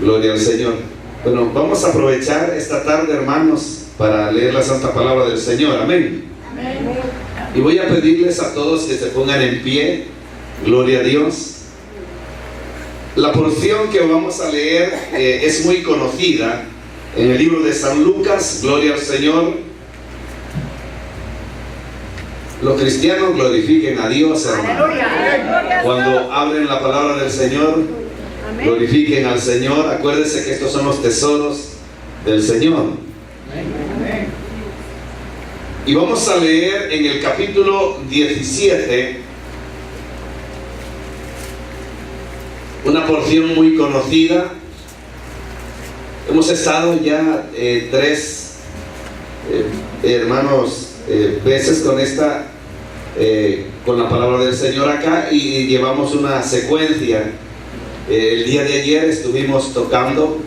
Gloria al Señor. Bueno, vamos a aprovechar esta tarde, hermanos, para leer la santa palabra del Señor. Amén. Amén. Y voy a pedirles a todos que se pongan en pie. Gloria a Dios. La porción que vamos a leer es muy conocida en el libro de San Lucas. Gloria al Señor. Los cristianos glorifiquen a Dios, hermano. Cuando abren la palabra del Señor, glorifiquen al Señor. Acuérdense que estos son los tesoros del Señor. Y vamos a leer en el capítulo 17 una porción muy conocida. Hemos estado ya tres hermanos veces con la palabra del Señor acá, y llevamos una secuencia. El día de ayer estuvimos tocando,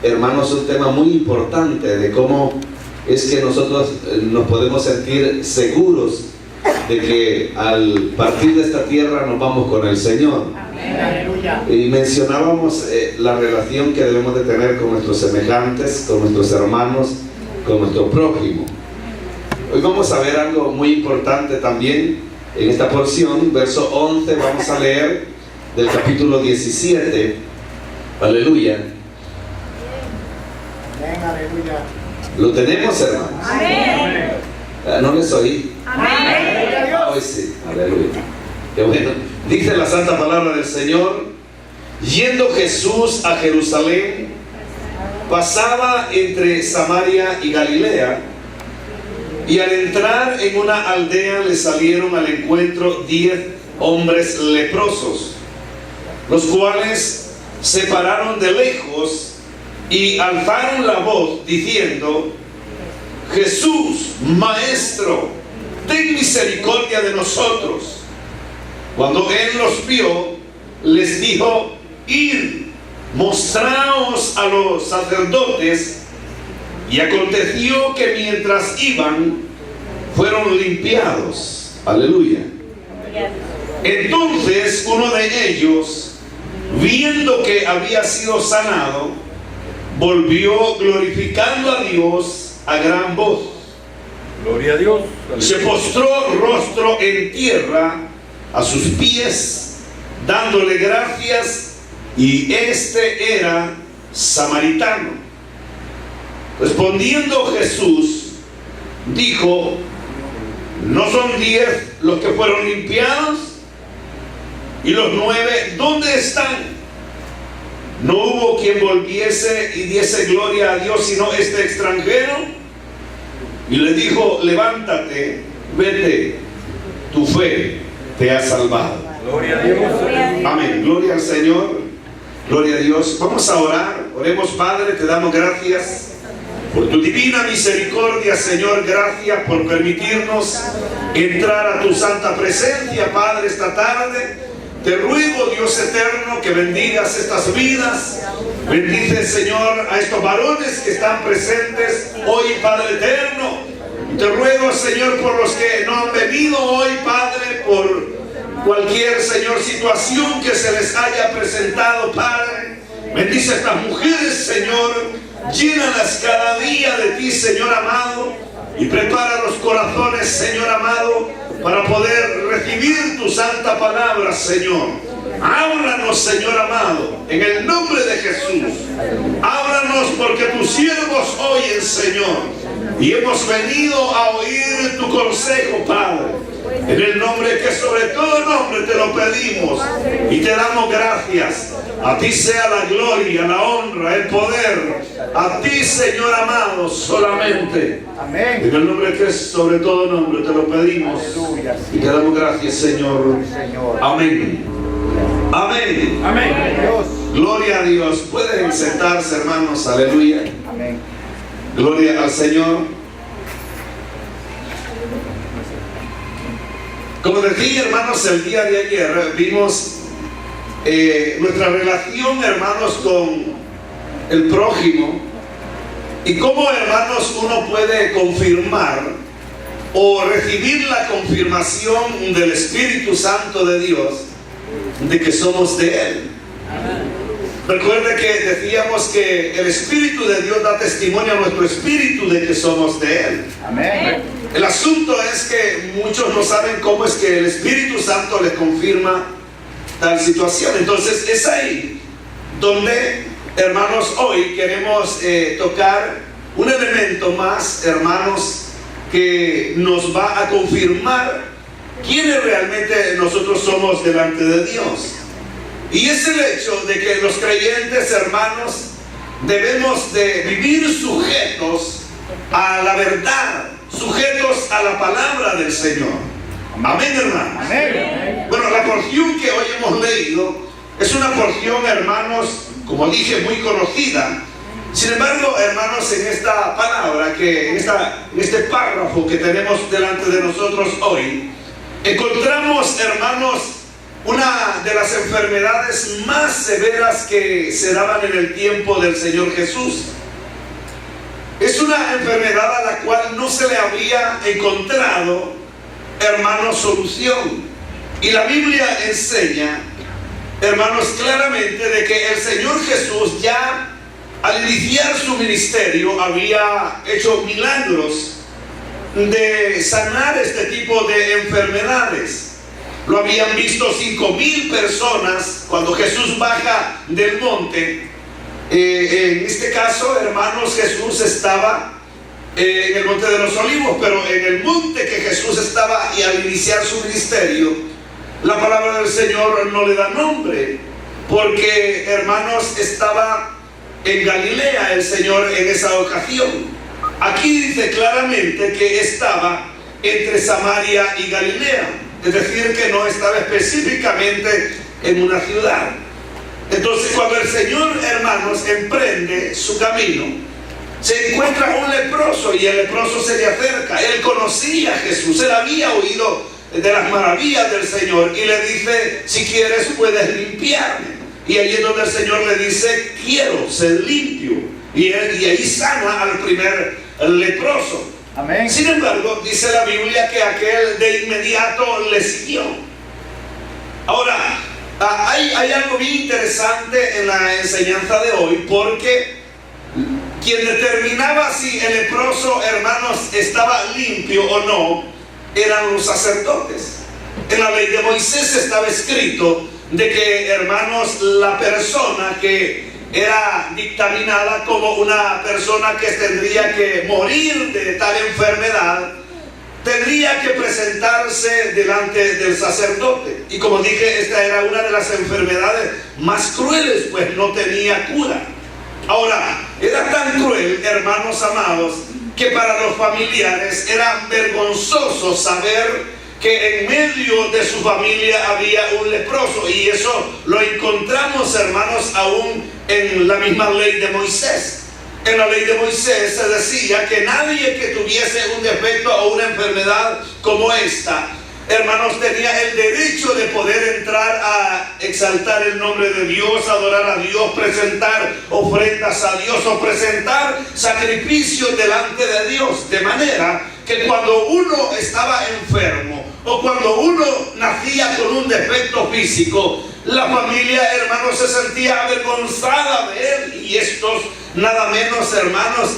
hermanos, un tema muy importante de cómo es que nosotros nos podemos sentir seguros de que al partir de esta tierra nos vamos con el Señor. Amén. Y mencionábamos la relación que debemos de tener con nuestros semejantes, con nuestros hermanos, con nuestro prójimo. Hoy vamos a ver algo muy importante también en esta porción. Verso 11 vamos a leer del capítulo 17. Aleluya. Amén, aleluya. ¿Lo tenemos, hermanos? Amén. ¿No les oí? Amén. Hoy sí, aleluya. Qué bueno. Dice la santa palabra del Señor: yendo Jesús a Jerusalén, pasaba entre Samaria y Galilea, y al entrar en una aldea le salieron al encuentro 10 hombres leprosos, los cuales se pararon de lejos y alzaron la voz diciendo: Jesús, Maestro, ten misericordia de nosotros. Cuando él los vio, les dijo: id, mostraos a los sacerdotes. Y aconteció que mientras iban, fueron limpiados. Aleluya. Entonces uno de ellos, viendo que había sido sanado, volvió glorificando a Dios a gran voz. Gloria a Dios. Se postró rostro en tierra a sus pies, dándole gracias, y este era samaritano. Respondiendo Jesús, dijo: ¿no son 10 los que fueron limpiados? ¿Y los 9 dónde están? ¿No hubo quien volviese y diese gloria a Dios sino este extranjero? Y le dijo: levántate, vete, tu fe te ha salvado. Gloria a Dios. Amén. Gloria al Señor. Gloria a Dios. Vamos a orar. Oremos. Padre, te damos gracias por tu divina misericordia, Señor. Gracias por permitirnos entrar a tu santa presencia, Padre, esta tarde. Te ruego, Dios eterno, que bendigas estas vidas. Bendice, Señor, a estos varones que están presentes hoy, Padre eterno. Te ruego, Señor, por los que no han venido hoy, Padre, por cualquier, Señor, situación que se les haya presentado, Padre. Bendice a estas mujeres, Señor. Llénalas cada día de ti, Señor amado. Y prepara los corazones, Señor amado, para poder recibir tu santa palabra, Señor. Ábranos, Señor amado, en el nombre de Jesús. Ábranos porque tus siervos oyen, Señor. Y hemos venido a oír tu consejo, Padre. En el nombre que sobre todo nombre te lo pedimos y te damos gracias. A ti sea la gloria, la honra, el poder. A ti, Señor amado, solamente. Amén. En el nombre que es sobre todo nombre te lo pedimos. Aleluya. Y te damos gracias, Señor. Amén. Amén. Amén. Dios. Gloria a Dios. Pueden sentarse, hermanos. Aleluya. Amén. Gloria al Señor. Como decía, hermanos, el día de ayer vimos nuestra relación, hermanos, con el prójimo, y cómo, hermanos, uno puede confirmar o recibir la confirmación del Espíritu Santo de Dios de que somos de Él. Recuerde que decíamos que el Espíritu de Dios da testimonio a nuestro espíritu de que somos de Él. Amén. El asunto es que muchos no saben cómo es que el Espíritu Santo les confirma tal situación. Entonces es ahí donde, hermanos, hoy queremos tocar un elemento más, hermanos, que nos va a confirmar quiénes realmente nosotros somos delante de Dios. Y es el hecho de que los creyentes, hermanos, debemos de vivir sujetos a la verdad, sujetos a la palabra del Señor. Amén, hermanos. Amén. Bueno, la porción que hoy hemos leído es una porción, hermanos, como dije, muy conocida. Sin embargo, hermanos, en esta palabra, en este párrafo que tenemos delante de nosotros hoy, encontramos, hermanos, una de las enfermedades más severas que se daban en el tiempo del Señor Jesús. Es una enfermedad a la cual no se le había encontrado, hermanos, solución. Y la Biblia enseña, hermanos, claramente de que el Señor Jesús ya al iniciar su ministerio había hecho milagros de sanar este tipo de enfermedades. Lo habían visto 5,000 personas cuando Jesús baja del monte. En este caso, hermanos, Jesús estaba en el monte de los olivos, pero en el monte que Jesús estaba y al iniciar su ministerio, la palabra del Señor no le da nombre, porque, hermanos, estaba en Galilea el Señor en esa ocasión. Aquí dice claramente que estaba entre Samaria y Galilea. Es decir, que no estaba específicamente en una ciudad. Entonces, cuando el Señor, hermanos, emprende su camino, se encuentra un leproso y el leproso se le acerca. Él conocía a Jesús, él había oído de las maravillas del Señor y le dice: si quieres puedes limpiarme. Y ahí es donde el Señor le dice: quiero ser limpio. Y ahí sana al primer leproso. Amén. Sin embargo, dice la Biblia que aquel de inmediato le siguió. Ahora, hay algo bien interesante en la enseñanza de hoy, porque quien determinaba si el leproso, hermanos, estaba limpio o no, eran los sacerdotes. En la ley de Moisés estaba escrito de que, hermanos, la persona que era dictaminada como una persona que tendría que morir de tal enfermedad, tendría que presentarse delante del sacerdote. Y como dije, esta era una de las enfermedades más crueles, pues no tenía cura. Ahora, era tan cruel, hermanos amados, que para los familiares era vergonzoso saber que en medio de su familia había un leproso. Y eso lo encontramos, hermanos, aún en la misma ley de Moisés. En la ley de Moisés se decía que nadie que tuviese un defecto o una enfermedad como esta, hermanos, tenía el derecho de poder entrar a exaltar el nombre de Dios, adorar a Dios, presentar ofrendas a Dios o presentar sacrificios delante de Dios. De manera que cuando uno estaba enfermo o cuando uno nacía con un defecto físico, la familia, hermanos, se sentía avergonzada de él. Y estos, nada menos, hermanos,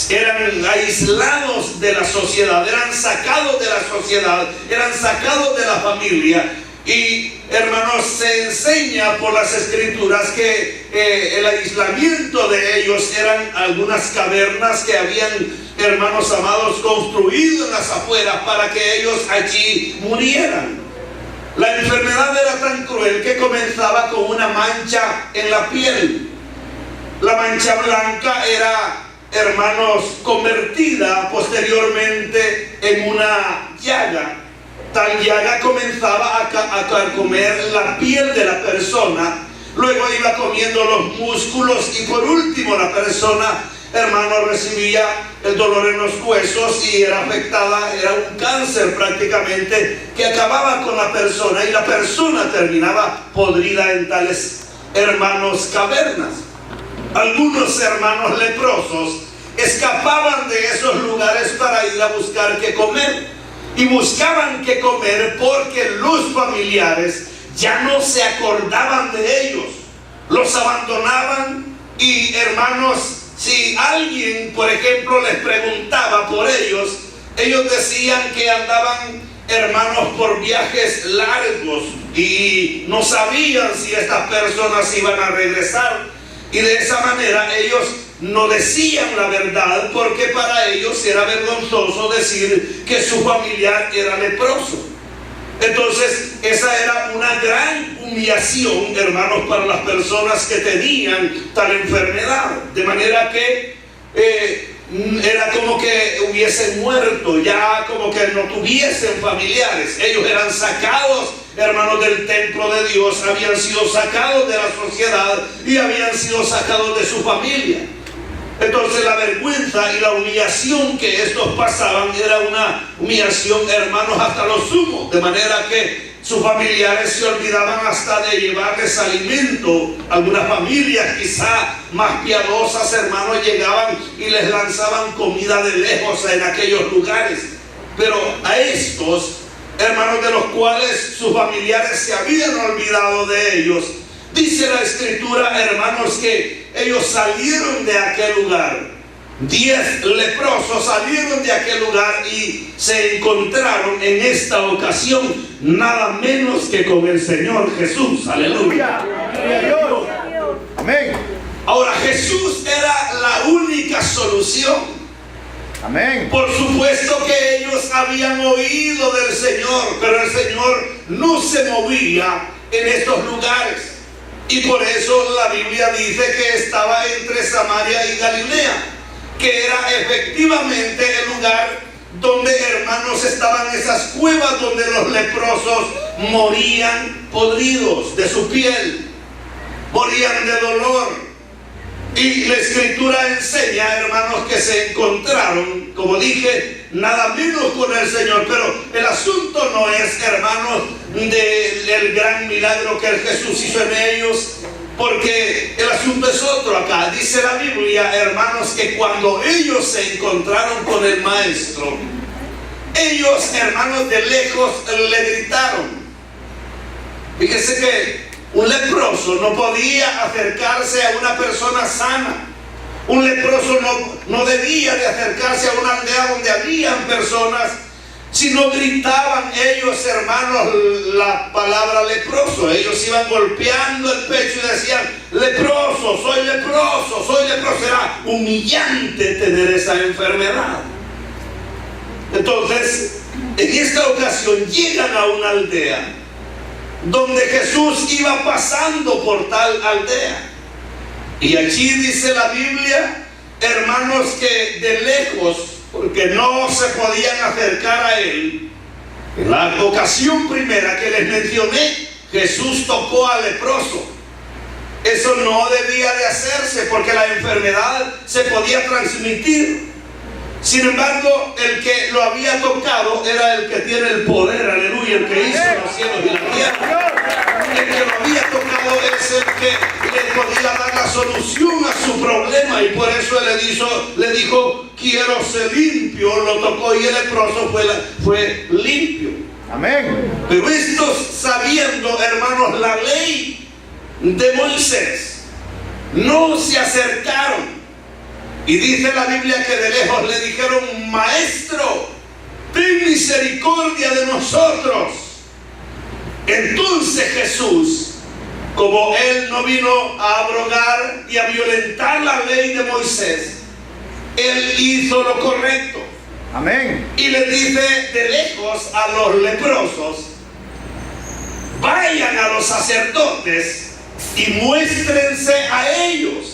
eran aislados de la sociedad, eran sacados de la sociedad, eran sacados de la familia. Y, hermanos, se enseña por las escrituras que el aislamiento de ellos eran algunas cavernas que habían, hermanos amados, construido en las afueras para que ellos allí murieran. La enfermedad era tan cruel que comenzaba con una mancha en la piel. La mancha blanca era, hermanos, convertida posteriormente en una llaga. Tal llaga comenzaba a carcomer la piel de la persona, luego iba comiendo los músculos y por último la persona, hermano, recibía el dolor en los huesos y era afectada, era un cáncer prácticamente que acababa con la persona y la persona terminaba podrida en tales, hermanos, cavernas. Algunos hermanos leprosos escapaban de esos lugares para ir a buscar qué comer. Y buscaban qué comer porque los familiares ya no se acordaban de ellos. los abandonaban. Y hermanos, si alguien, por ejemplo, les preguntaba por ellos, ellos decían que andaban, hermanos, por viajes largos y no sabían si estas personas iban a regresar. Y de esa manera ellos no decían la verdad, porque para ellos era vergonzoso decir que su familiar era leproso. Entonces esa era una gran humillación, hermanos, para las personas que tenían tal enfermedad, de manera que era como que hubiesen muerto, ya como que no tuviesen familiares. Ellos eran sacados, hermanos, del templo de Dios, habían sido sacados de la sociedad y habían sido sacados de su familia. Entonces la vergüenza y la humillación que estos pasaban era una humillación, hermanos, hasta lo sumo, de manera que sus familiares se olvidaban hasta de llevarles alimento. Algunas familias quizá más piadosas, hermanos, llegaban y les lanzaban comida de lejos en aquellos lugares. Pero a estos, hermanos, de los cuales sus familiares se habían olvidado de ellos, dice la Escritura, hermanos, que ellos salieron de aquel lugar. 10 leprosos salieron de aquel lugar y se encontraron en esta ocasión nada menos que con el Señor Jesús. Aleluya. Amén. Ahora, Jesús era la única solución. Amén. Por supuesto que ellos habían oído del Señor, pero el Señor no se movía en estos lugares. Y por eso la Biblia dice que estaba entre Samaria y Galilea, que era efectivamente el lugar donde, hermanos, estaban esas cuevas donde los leprosos morían podridos de su piel, morían de dolor. Y la Escritura enseña, hermanos, que se encontraron, como dije, nada menos con el Señor. Pero el asunto no es, hermanos, del gran milagro que el Jesús hizo en ellos, porque el asunto es otro acá. Dice la Biblia, hermanos, que cuando ellos se encontraron con el Maestro, ellos, hermanos, de lejos le gritaron. Fíjese que un leproso no podía acercarse a una persona sana. Un leproso no debía de acercarse a una aldea donde habían personas, sino gritaban ellos, hermanos, la palabra leproso. Ellos iban golpeando el pecho y decían: leproso, soy leproso, soy leproso. Era humillante tener esa enfermedad. Entonces, en esta ocasión llegan a una aldea donde Jesús iba pasando por tal aldea. Y allí dice la Biblia, hermanos, que de lejos, porque no se podían acercar a él, en la ocasión primera que les mencioné, Jesús tocó al leproso. Eso no debía de hacerse porque la enfermedad se podía transmitir. Sin embargo, el que lo había tocado era el que tiene el poder, aleluya, el que hizo los cielos y la tierra. El que lo había tocado es el que le podía dar la solución a su problema, y por eso le dijo: quiero ser limpio. Lo tocó y el leproso fue limpio. Amén. Pero estos, sabiendo, hermanos, la ley de Moisés, no se acercaron. Y dice la Biblia que de lejos le dijeron: maestro, ten misericordia de nosotros. Entonces Jesús, como él no vino a abrogar y a violentar la ley de Moisés, él hizo lo correcto. Amén. Y le dice de lejos a los leprosos: vayan a los sacerdotes y muéstrense a ellos.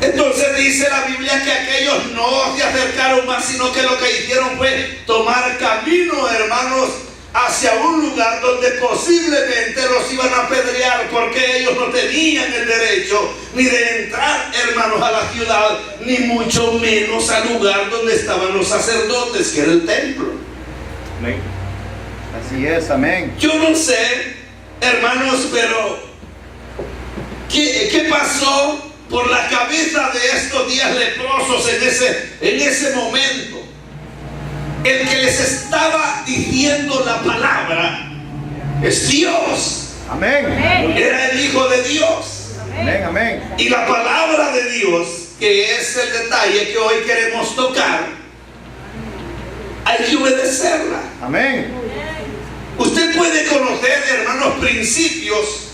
Entonces dice la Biblia que aquellos no se acercaron más, sino que lo que hicieron fue tomar camino, hermanos, hacia un lugar donde posiblemente los iban a apedrear, porque ellos no tenían el derecho ni de entrar, hermanos, a la ciudad, ni mucho menos al lugar donde estaban los sacerdotes, que era el templo. Amén. Así es, amén. Yo no sé, hermanos, pero ¿qué pasó por la cabeza de estos 10 leprosos en ese momento? El que les estaba diciendo la palabra es Dios. Amén. Era el Hijo de Dios. Amén. Amén. Y la palabra de Dios, que es el detalle que hoy queremos tocar, hay que obedecerla. Amén. Usted puede conocer, hermanos, principios,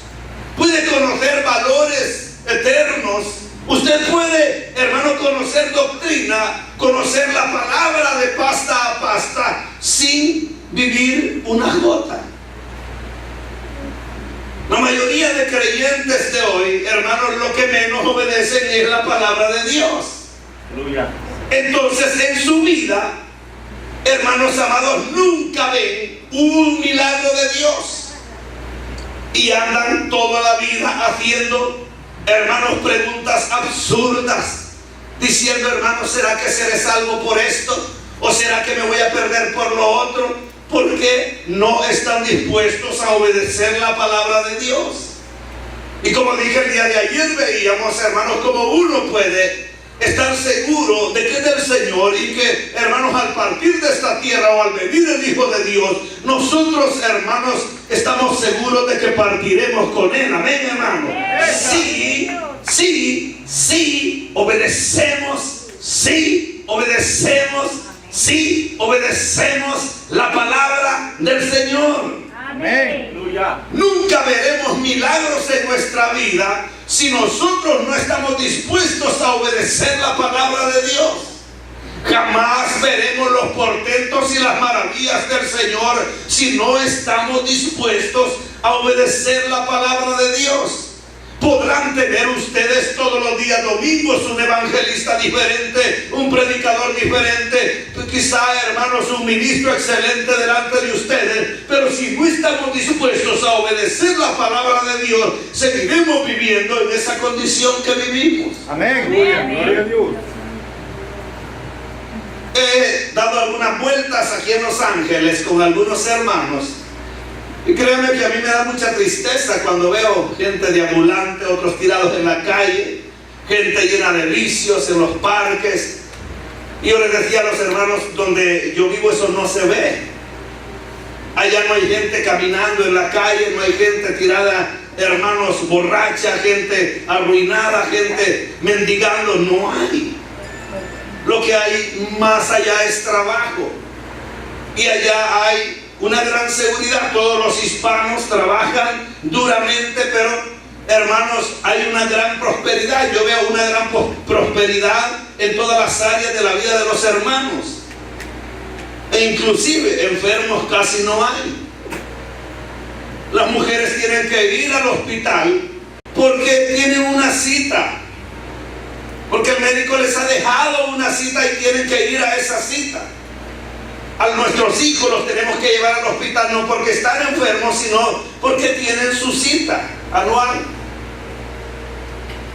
puede conocer valores eternos. Usted puede, hermano, conocer doctrina, conocer la palabra de pasta a pasta, sin vivir una jota. La mayoría de creyentes de hoy, hermanos, lo que menos obedecen es la palabra de Dios. Aleluya. Entonces, en su vida, hermanos amados, nunca ven un milagro de Dios. Y andan toda la vida haciendo, hermanos, preguntas absurdas, diciendo, hermanos, ¿será que seré salvo por esto? ¿O será que me voy a perder por lo otro? Porque no están dispuestos a obedecer la palabra de Dios. Y como dije el día de ayer, veíamos, hermanos, como uno puede estar seguro de que es del Señor y que, hermanos, al partir de esta tierra o al venir el Hijo de Dios, nosotros, hermanos, estamos seguros de que partiremos con Él. Amén, hermano. Sí, obedecemos la palabra del Señor. Amén. Nunca veremos milagros en nuestra vida si nosotros no estamos dispuestos a obedecer la palabra de Dios. Jamás veremos los portentos y las maravillas del Señor si no estamos dispuestos a obedecer la palabra de Dios. Podrán tener ustedes todos los días domingos un evangelista diferente, un predicador diferente, quizá, hermanos, un ministro excelente delante de ustedes, pero si no estamos dispuestos a obedecer la palabra de Dios, seguiremos viviendo en esa condición que vivimos. Amén. Gloria a Dios. He dado algunas vueltas aquí en Los Ángeles con algunos hermanos. Y créanme que a mí me da mucha tristeza cuando veo gente de ambulante, otros tirados en la calle, gente llena de vicios en los parques. Y yo les decía a los hermanos, donde yo vivo eso no se ve. Allá no hay gente caminando en la calle, no hay gente tirada, hermanos, borracha, gente arruinada, gente mendigando, no hay. Lo que hay más allá es trabajo. Y allá hay una gran seguridad. Todos los hispanos trabajan duramente, pero, hermanos, hay una gran prosperidad. Yo veo una gran prosperidad en todas las áreas de la vida de los hermanos. E inclusive enfermos casi no hay. Las mujeres tienen que ir al hospital porque tienen una cita, porque el médico les ha dejado una cita y tienen que ir a esa cita. A nuestros hijos los tenemos que llevar al hospital no porque están enfermos, sino porque tienen su cita anual.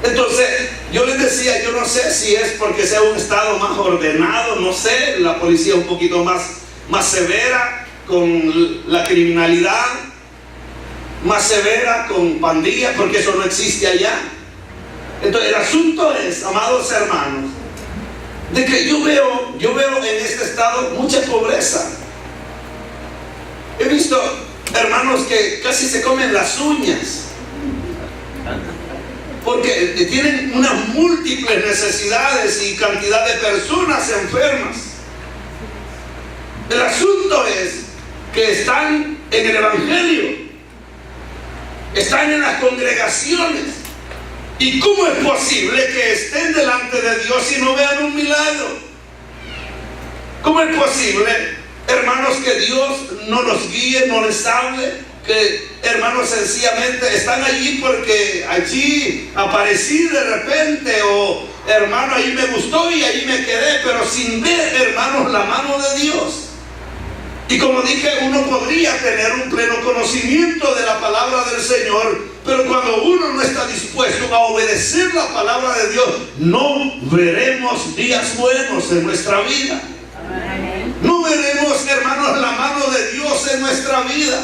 Entonces, yo les decía, yo no sé si es porque sea un estado más ordenado, no sé, la policía un poquito más severa con la criminalidad, más severa con pandillas, porque eso no existe allá. Entonces, el asunto es, amados hermanos, de que yo veo en este estado mucha pobreza. He visto hermanos que casi se comen las uñas porque tienen unas múltiples necesidades y cantidad de personas enfermas. El asunto es que están en el Evangelio, están en las congregaciones. ¿Y cómo es posible que estén delante de Dios y no vean un milagro? ¿Cómo es posible, hermanos, que Dios no los guíe, no les hable? Que, hermanos, sencillamente están allí porque allí aparecí de repente, o hermano, allí me gustó y allí me quedé, pero sin ver, hermanos, la mano de Dios. Y como dije, uno podría tener un pleno conocimiento de la palabra del Señor, pero cuando uno no está dispuesto a obedecer la palabra de Dios, no veremos días buenos en nuestra vida. No veremos, hermanos, la mano de Dios en nuestra vida.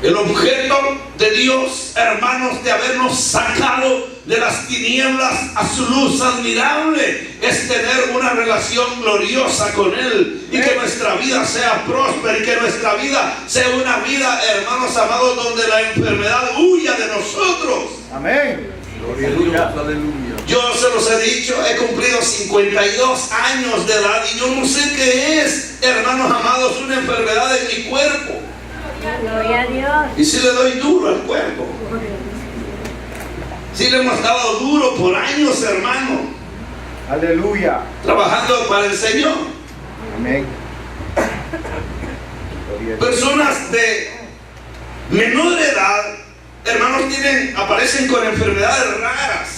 El objeto de Dios, hermanos, de habernos sacado de las tinieblas a su luz admirable, es tener una relación gloriosa con Él, y que nuestra vida sea próspera, y que nuestra vida sea una vida, hermanos amados, donde la enfermedad huya de nosotros. Amén. Gloria a Dios. Aleluya. Yo se los he dicho, he cumplido 52 años de edad y yo no sé qué es, hermanos amados, una enfermedad en mi cuerpo. Gloria a Dios. Y si le doy duro al cuerpo. Si le hemos dado duro por años, hermano. Aleluya. Trabajando para el Señor. Amén. Gloria a Dios. Personas de menor edad, hermanos, aparecen con enfermedades raras.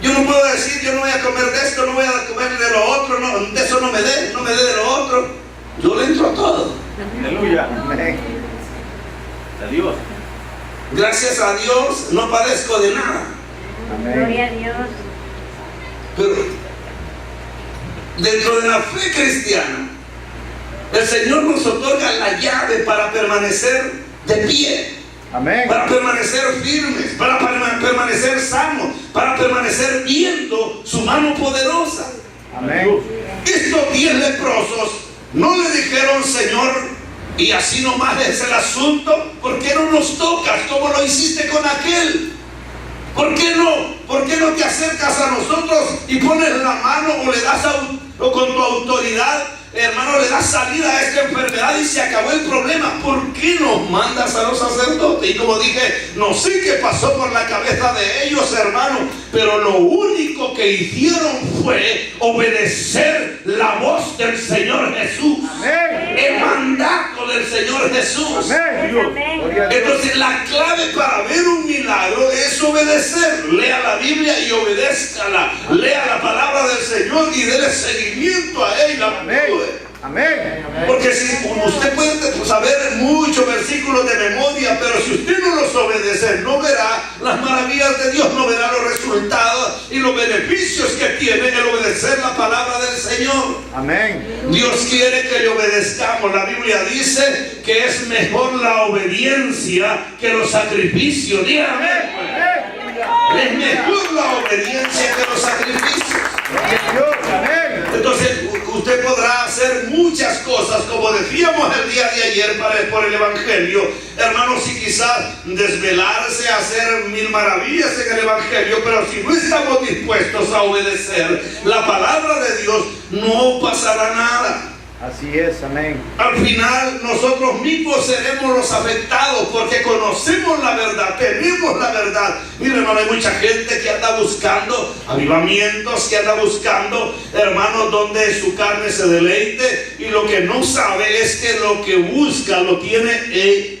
Yo no puedo decir, yo no voy a comer de esto, no voy a comer de lo otro, no, de eso no me dé de lo otro. Yo le entro a todo. Aleluya. Amén. Adiós. Gracias a Dios no padezco de nada. Gloria a Amén. Dios. Pero dentro de la fe cristiana, el Señor nos otorga la llave para permanecer de pie, Amén. para permanecer firmes, para permanecer sanos, para permanecer viendo su mano poderosa. Amén. Estos 10 leprosos no le dijeron, Señor, y así nomás es el asunto, ¿por qué no nos tocas como lo hiciste con aquel? ¿Por qué no te acercas a nosotros y pones la mano o le das o con tu autoridad, hermano, le das salida a esta enfermedad y se acabó el problema? ¿Por qué nos mandas a los sacerdotes? Y como dije, no sé qué pasó por la cabeza de ellos, hermano, pero lo único que hicieron fue obedecer la voz del Señor Jesús. Amén. El mandato del Señor Jesús. Amén. Gloria a Dios. Entonces la clave para ver un milagro es obedecer. Lea la Biblia y obedézcala. Lea la palabra del Señor y déle seguimiento a ella. Amén. Amén. Porque si usted puede saber muchos versículos de memoria, pero si usted no los obedece, no verá las maravillas de Dios, no verá los resultados y los beneficios que tiene el obedecer la palabra del Señor. Amén. Dios quiere que le obedezcamos. La Biblia dice que es mejor la obediencia que los sacrificios. Dígame. Es mejor la obediencia que los sacrificios. Gloria a Dios. Amén. Entonces usted podrá hacer muchas cosas, como decíamos el día de ayer por el Evangelio, hermanos, y quizás desvelarse, hacer mil maravillas en el Evangelio, pero si no estamos dispuestos a obedecer la palabra de Dios, no pasará nada. Así es. Amén. Al final nosotros mismos seremos los afectados porque conocemos la verdad, tenemos la verdad. Mire, hermano, hay mucha gente que anda buscando avivamientos, que anda buscando, hermanos, donde su carne se deleite, y lo que no sabe es que lo que busca lo tiene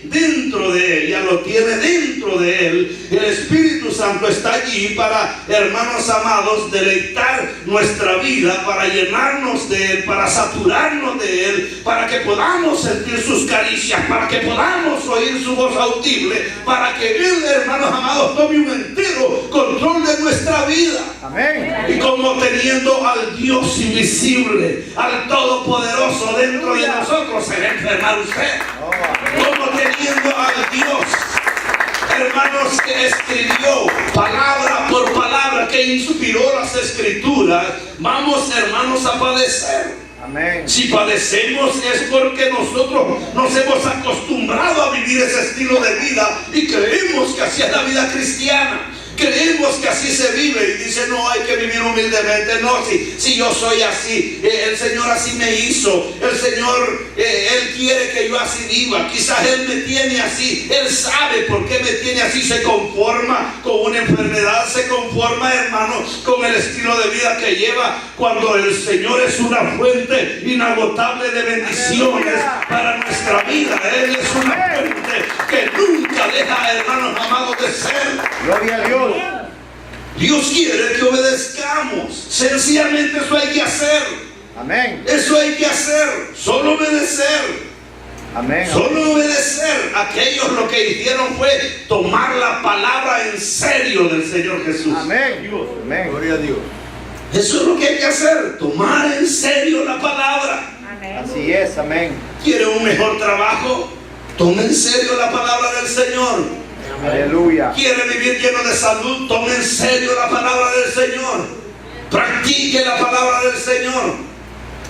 dentro de ella, lo tiene dentro de él. El Espíritu Santo está allí para, hermanos amados, deleitar nuestra vida, para llenarnos de él, para saturarnos de él, para que podamos sentir sus caricias, para que podamos oír su voz audible, para que él, hermanos amados, tome un entero control de nuestra vida. Amén. Y como teniendo al Dios invisible, al Todopoderoso dentro de nosotros, se va a enfermar usted. Como teniendo al Dios, hermanos, que escribió palabra por palabra, que inspiró las Escrituras, vamos, hermanos, a padecer. Amén. Si padecemos es porque nosotros nos hemos acostumbrado a vivir ese estilo de vida y creemos que así es la vida cristiana. Creemos que así se vive y dice, no, hay que vivir humildemente. No, si yo soy así, el Señor así me hizo, el Señor, Él quiere que yo así viva. Quizás Él me tiene así, Él sabe por qué me tiene así. Se conforma con una enfermedad, se conforma, hermano, con el estilo de vida que lleva, cuando el Señor es una fuente inagotable de bendiciones para nuestra vida. Él es una fuente que nunca deja, hermanos amados, de ser. Gloria a Dios. Dios quiere que obedezcamos. Sencillamente eso hay que hacer. Amén. Eso hay que hacer. Solo obedecer. Amén. Solo obedecer. Aquellos lo que hicieron fue tomar la palabra en serio del Señor Jesús. Amén. Amén. Gloria a Dios. Eso es lo que hay que hacer. Tomar en serio la palabra. Amén. Así es. Amén. ¿Quiere un mejor trabajo? Tome en serio la palabra del Señor. Aleluya. Quiere vivir lleno de salud, tome en serio la palabra del Señor. Practique la palabra del Señor.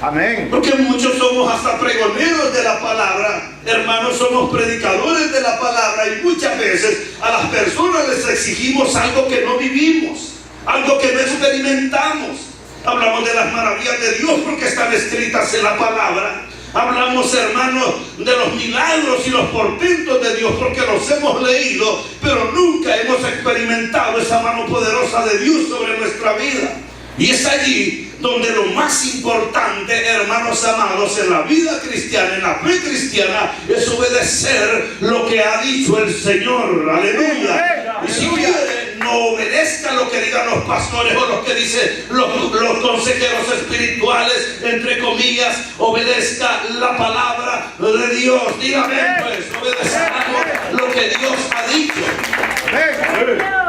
Amén. Porque muchos somos hasta pregoneros de la palabra, hermanos, somos predicadores de la palabra, y muchas veces a las personas les exigimos algo que no vivimos, algo que no experimentamos. Hablamos de las maravillas de Dios porque están escritas en la palabra. Hablamos, hermanos, de los milagros y los portentos de Dios porque los hemos leído, pero nunca hemos experimentado esa mano poderosa de Dios sobre nuestra vida. Y es allí donde lo más importante, hermanos amados, en la vida cristiana, en la fe cristiana, es obedecer lo que ha dicho el Señor. Aleluya. Y si quiere, no obedezca lo que digan los pastores o lo que dicen los consejeros espirituales, entre comillas. Obedezca la palabra de Dios. Dígame, pues, obedezcamos lo que Dios ha dicho.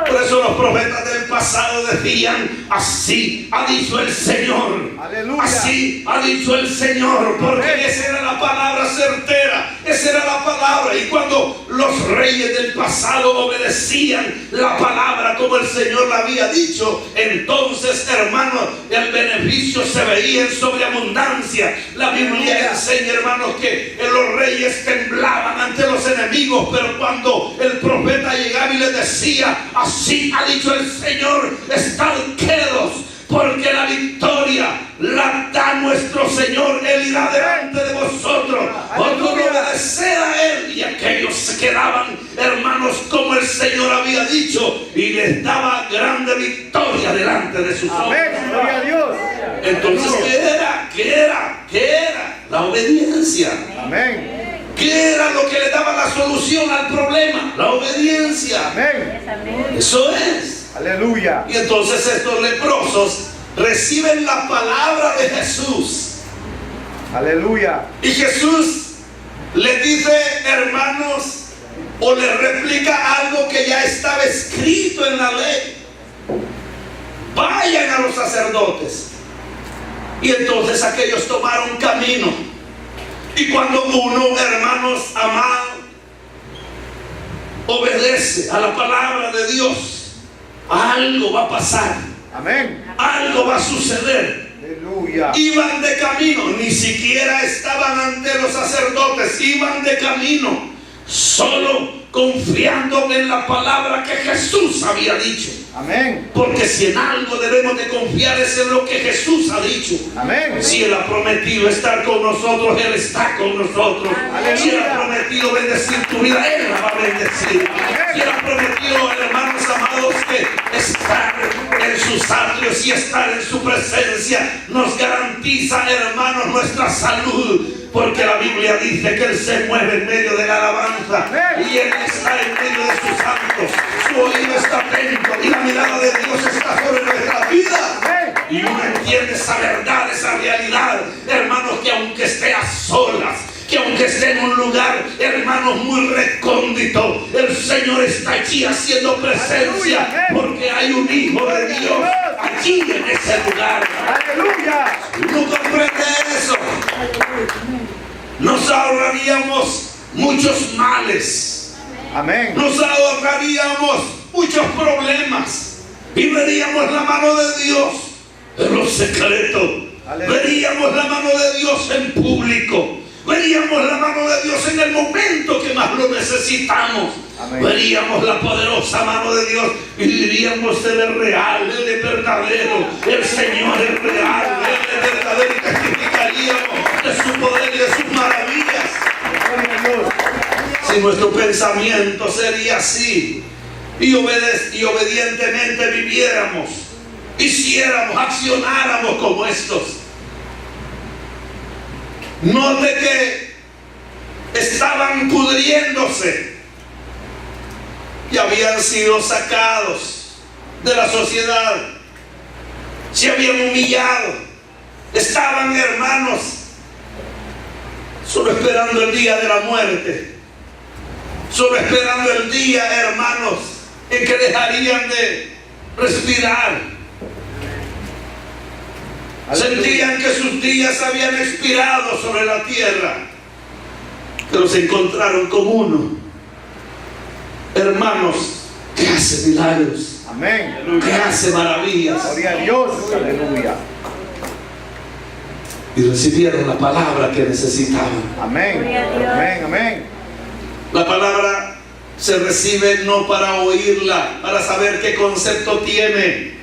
Por eso los profetas del pasado decían: así ha dicho el Señor. Aleluya. Así ha dicho el Señor. Porque esa era la palabra certera. Esa era la palabra. Y cuando los reyes del pasado obedecían la palabra como el Señor la había dicho, entonces, hermanos, el beneficio se veía en sobreabundancia. La Biblia enseña, hermanos, que los reyes temblaban ante los enemigos, pero cuando el profeta llegaba y les decía: así ha dicho el Señor, estad quedos, porque la victoria la da nuestro Señor. Él irá delante de vosotros. Otros obedecer a Él, y aquellos se quedaban, hermanos, como el Señor había dicho, y les daba grande victoria delante de sus ojos. Amén. Gloria a Dios. Entonces, ¿qué era? La obediencia. Amén. ¿Qué era lo que le daba la solución al problema? La obediencia. Amén. Eso es. Aleluya. Y entonces estos leprosos reciben la palabra de Jesús. Aleluya. Y Jesús les dice, hermanos, o les replica algo que ya estaba escrito en la ley: vayan a los sacerdotes. Y entonces aquellos tomaron camino. Y cuando uno, hermanos amados, obedece a la palabra de Dios, algo va a pasar. Amén. Algo va a suceder. Aleluya. Iban de camino, ni siquiera estaban ante los sacerdotes, iban de camino, solo confiando en la palabra que Jesús había dicho. Amén. Porque si en algo debemos de confiar es en lo que Jesús ha dicho. Amén. Si Él ha prometido estar con nosotros, Él está con nosotros. Aleluya. Si Él ha prometido bendecir tu vida, Él la va a bendecir. Si Él ha prometido, hermanos amados, que estar en sus atrios y estar en su presencia nos garantiza, hermanos, nuestra salud. Porque la Biblia dice que Él se mueve en medio de la alabanza. Y Él está en medio de sus santos. Su oído está atento y la mirada de Dios está sobre nuestra vida. Y uno entiende esa verdad, esa realidad, hermanos, que aunque esté a solas, que aunque esté en un lugar, hermanos, muy recóndito, el Señor está allí haciendo presencia, porque hay un Hijo de Dios allí en ese lugar. Aleluya. ¿No comprende eso? Nos ahorraríamos muchos males. Amén. Nos ahorraríamos muchos problemas y veríamos la mano de Dios en lo secreto. Aleluya. Veríamos la mano de Dios en público. Veríamos la mano de Dios en el momento que más lo necesitamos. Amén. Veríamos la poderosa mano de Dios y diríamos: Él es real, Él es verdadero, el Señor es real, Él es verdadero, y testificaríamos de su poder y de sus maravillas. Gloria a Dios. Si nuestro pensamiento sería así y obedientemente viviéramos, hiciéramos, accionáramos como estos. Note que estaban pudriéndose y habían sido sacados de la sociedad, se habían humillado, estaban, hermanos, solo esperando el día de la muerte, solo esperando el día, hermanos, en que dejarían de respirar. Sentían que sus días habían expirado sobre la tierra. que los encontraron con uno. Hermanos, que hace milagros, Amén. que hace maravillas. Gloria a Dios. Aleluya. Y recibieron la palabra que necesitaban. Amén. Gloria a Dios. Amén. Amén. La palabra se recibe no para oírla, para saber qué concepto tiene.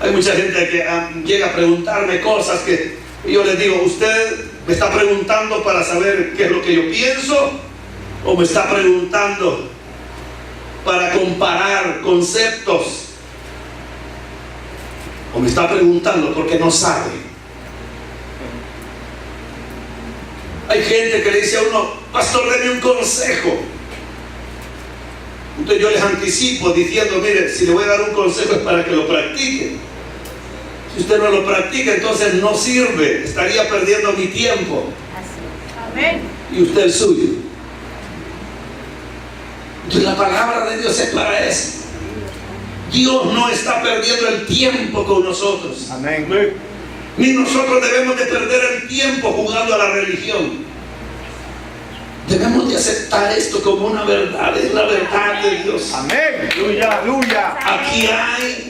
Hay mucha gente que llega a preguntarme cosas que yo les digo, ¿usted me está preguntando para saber qué es lo que yo pienso? ¿O me está preguntando para comparar conceptos? ¿O me está preguntando porque no sabe? Hay gente que le dice a uno, pastor, deme un consejo. Entonces yo les anticipo diciendo, mire, si le voy a dar un consejo es para que lo practique. Si usted no lo practica, entonces no sirve, estaría perdiendo mi tiempo. Amén. Y usted el suyo. Entonces la palabra de Dios es para eso. Dios no está perdiendo el tiempo con nosotros. Amén. Ni nosotros debemos de perder el tiempo jugando a la religión. Debemos de aceptar esto como una verdad, es la verdad de Dios. Amén. Aleluya. Aleluya. Aquí hay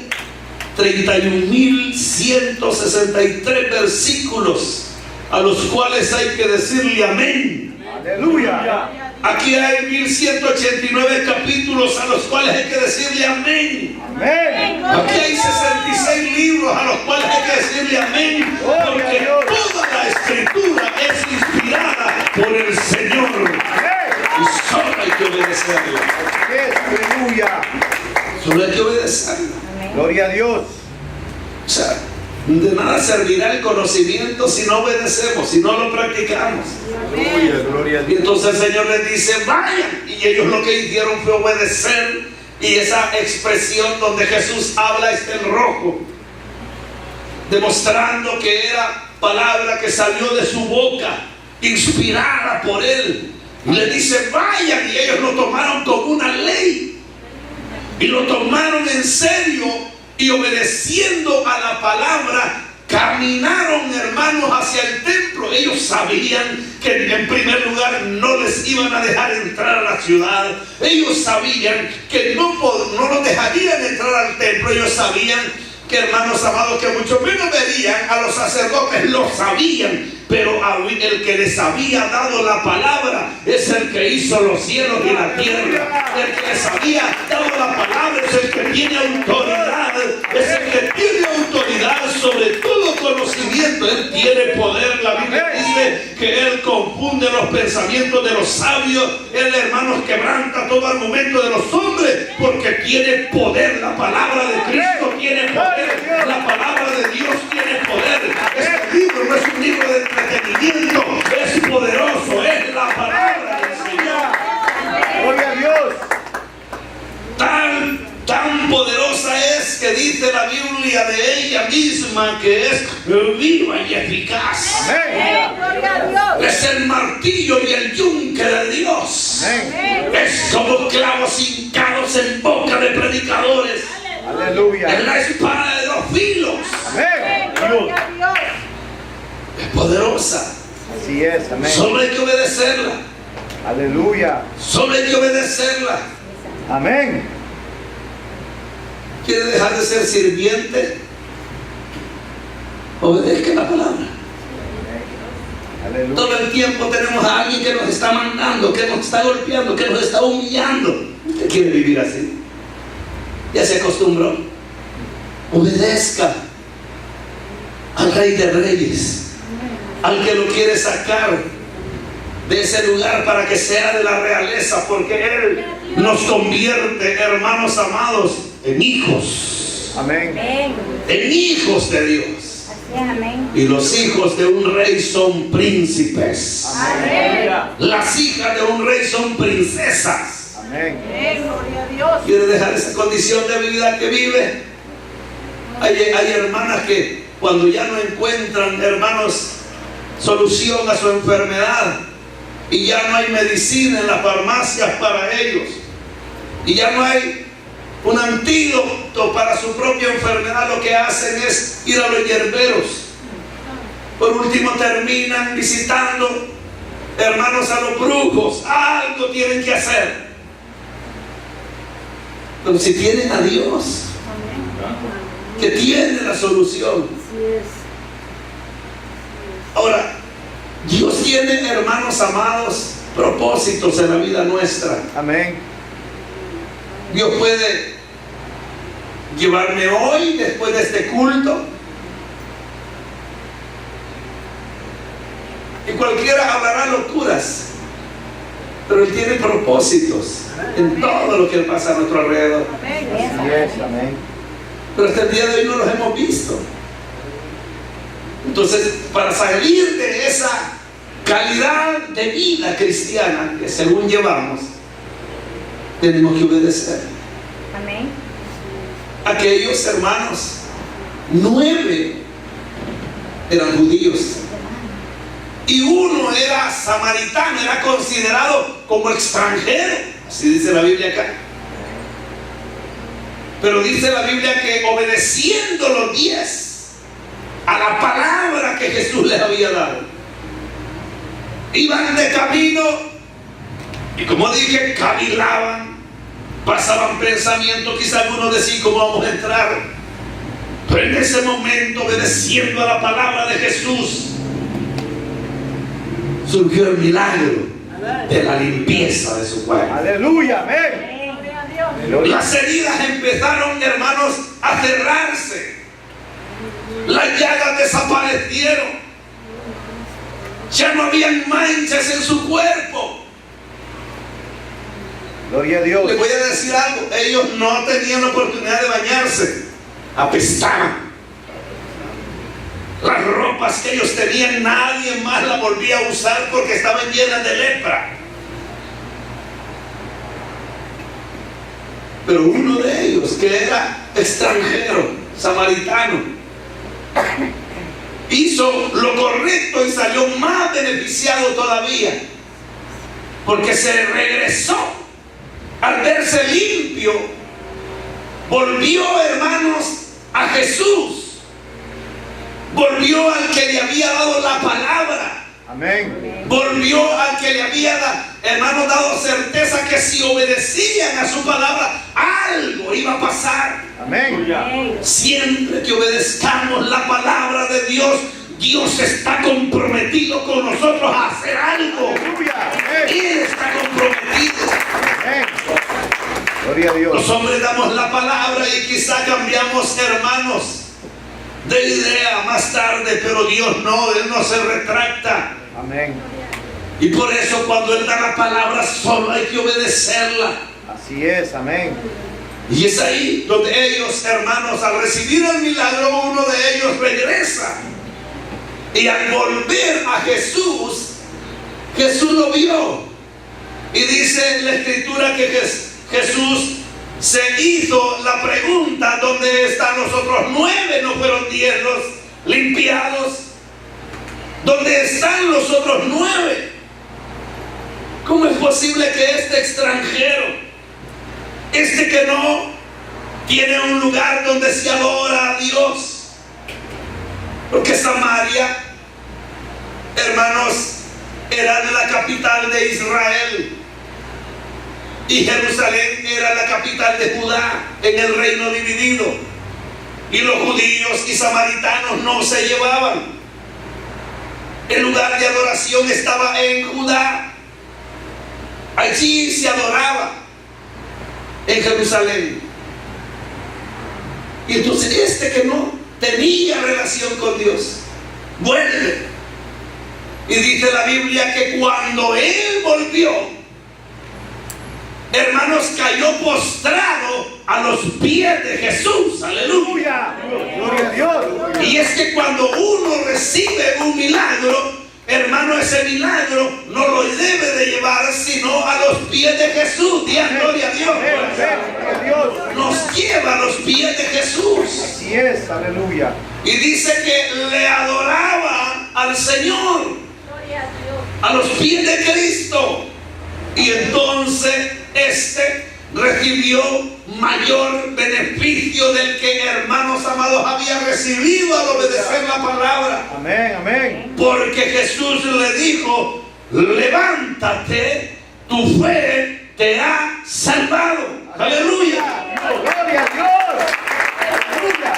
31.163 versículos a los cuales hay que decirle amén. Aleluya. Aquí hay 1.189 capítulos a los cuales hay que decirle amén. Amén. Aquí hay 66 libros a los cuales hay que decirle amén, porque toda la escritura es inspirada por el Señor y solo hay que obedecerla. Aleluya. Solo hay que obedecerla. Gloria a Dios. O sea, de nada servirá el conocimiento si no obedecemos, si no lo practicamos. Aleluya. Gloria a Y Dios. entonces el Señor les dice, vayan. Y ellos lo que hicieron fue obedecer. Y esa expresión donde Jesús habla está en rojo, demostrando que era palabra que salió de su boca, inspirada por Él. Y le dice, vayan. Y ellos lo tomaron como una ley. Y lo tomaron en serio. Y obedeciendo a la palabra, caminaron, hermanos, hacia el templo. Ellos sabían que en primer lugar no les iban a dejar entrar a la ciudad. Ellos sabían que no los dejarían entrar al templo. Ellos sabían que, hermanos amados, que mucho menos verían a los sacerdotes. Lo sabían. Pero el que les había dado la palabra es el que hizo los cielos y la tierra. El que les había dado la palabra es el que tiene autoridad. Es el que tiene autoridad sobre todo conocimiento. Él tiene poder. La Biblia dice que Él confunde los pensamientos de los sabios. Él, hermanos, quebranta todo argumento de los hombres, porque tiene poder. La palabra de Cristo tiene poder. La palabra de Dios tiene poder. Este libro no es un libro de entretenimiento, es poderoso, es la palabra del Señor. Gloria a Dios. Tan poderosa es que dice la Biblia de ella misma que es viva y eficaz. Amén. Gloria a Dios. Es el martillo y el yunque de Dios. Amén. Es como clavos hincados en boca de predicadores. Aleluya. Es la espada de dos filos. Amén. Gloria a Dios. Es poderosa. Así es. Amén. Solo hay que obedecerla. Aleluya. Solo hay que obedecerla. Amén. ¿Quiere dejar de ser sirviente? Obedezca la palabra. Aleluya. Todo el tiempo tenemos a alguien que nos está mandando, que nos está golpeando, que nos está humillando. ¿Usted quiere vivir así? Ya se acostumbró. Obedezca al Rey de Reyes, al que lo quiere sacar de ese lugar para que sea de la realeza, porque Él nos convierte, hermanos amados, en hijos. Amén. Amén. En hijos de Dios. Así es, amén. Y los hijos de un rey son príncipes. Amén. Las hijas de un rey son princesas. Amén. Amén. Gloria a Dios. ¿Quiere dejar esa condición de vida que vive? Hay hermanas que cuando ya no encuentran, hermanos, solución a su enfermedad, y ya no hay medicina en las farmacias para ellos, y ya no hay un antídoto para su propia enfermedad, lo que hacen es ir a los hierberos. Por último terminan visitando hermanos, a los brujos. Algo tienen que hacer. Pero si tienen a Dios, que tiene la solución. Ahora, Dios tiene, hermanos amados, propósitos en la vida nuestra. Amén. Dios puede llevarme hoy, después de este culto, y cualquiera hablará locuras, pero Él tiene propósitos en todo lo que pasa a nuestro alrededor. Así es, amén. Pero hasta el día de hoy no los hemos visto. Entonces, para salir de esa calidad de vida cristiana que según llevamos, tenemos que obedecer. Amén. Aquellos hermanos, 9 eran judíos y uno era samaritano, era considerado como extranjero, así dice la Biblia acá. Pero dice la Biblia que obedeciendo los 10 a la palabra que Jesús les había dado, iban de camino y, como dije, cavilaban, pasaban pensamientos. Quizá algunos decían cómo vamos a entrar, pero en ese momento, obedeciendo a la palabra de Jesús, surgió el milagro de la limpieza de su cuerpo. Aleluya, amén. Gloria a Dios. Gloria. Las heridas empezaron, hermanos, a cerrarse. Las llagas desaparecieron. Ya no habían manchas en su cuerpo. Gloria a Dios. Les voy a decir algo. Ellos no tenían oportunidad de bañarse. Apestaban. Las ropas que ellos tenían, nadie más las volvía a usar porque estaban llenas de lepra. Pero uno de ellos, que era extranjero, samaritano, hizo lo correcto y salió más beneficiado todavía, porque se regresó al verse limpio, volvió, hermanos, a Jesús, volvió al que le había dado la palabra, Amén. volvió al que le había hermanos, dado certeza que si obedecían a su palabra, algo iba a pasar. Amén. Siempre que obedezcamos la palabra de Dios, Dios está comprometido con nosotros a hacer algo. Aleluya. Amén. Él está comprometido. Amén. Gloria a Dios. Los hombres damos la palabra y quizá cambiamos, hermanos, de idea más tarde, pero Dios no, Él no se retracta. Amén. Y por eso cuando Él da la palabra solo hay que obedecerla. Así es, amén. Y es ahí donde ellos, hermanos, al recibir el milagro, uno de ellos regresa. Y al volver a Jesús, Jesús lo vio. Y dice la Escritura que Jesús se hizo la pregunta: ¿dónde están los otros 9? ¿No fueron 10 los limpiados? ¿Dónde están los otros 9? ¿Cómo es posible que este extranjero, este que no tiene un lugar donde se adora a Dios, porque Samaria, hermanos, era la capital de Israel y Jerusalén era la capital de Judá en el reino dividido, y los judíos y samaritanos no se llevaban? El lugar de adoración estaba en Judá. Allí se adoraba, en Jerusalén. Y entonces este que no tenía relación con Dios vuelve. Y dice la Biblia que cuando él volvió, hermanos, cayó postrado a los pies de Jesús. Aleluya. Gloria a Dios. Y es que cuando uno recibe un milagro, hermano, ese milagro no lo debe de llevar sino a los pies de Jesús. Diga gloria a Dios. Amén, gloria a Dios. Nos lleva a los pies de Jesús. Así es, aleluya. Y dice que le adoraba al Señor, Gloria a Dios. a los pies de Cristo. Y entonces este recibió mayor beneficio del que, hermanos amados, había recibido al obedecer la palabra. Amén, amén. Porque Jesús le dijo: levántate, tu fe te ha salvado. Aleluya. Gloria a Dios. Aleluya.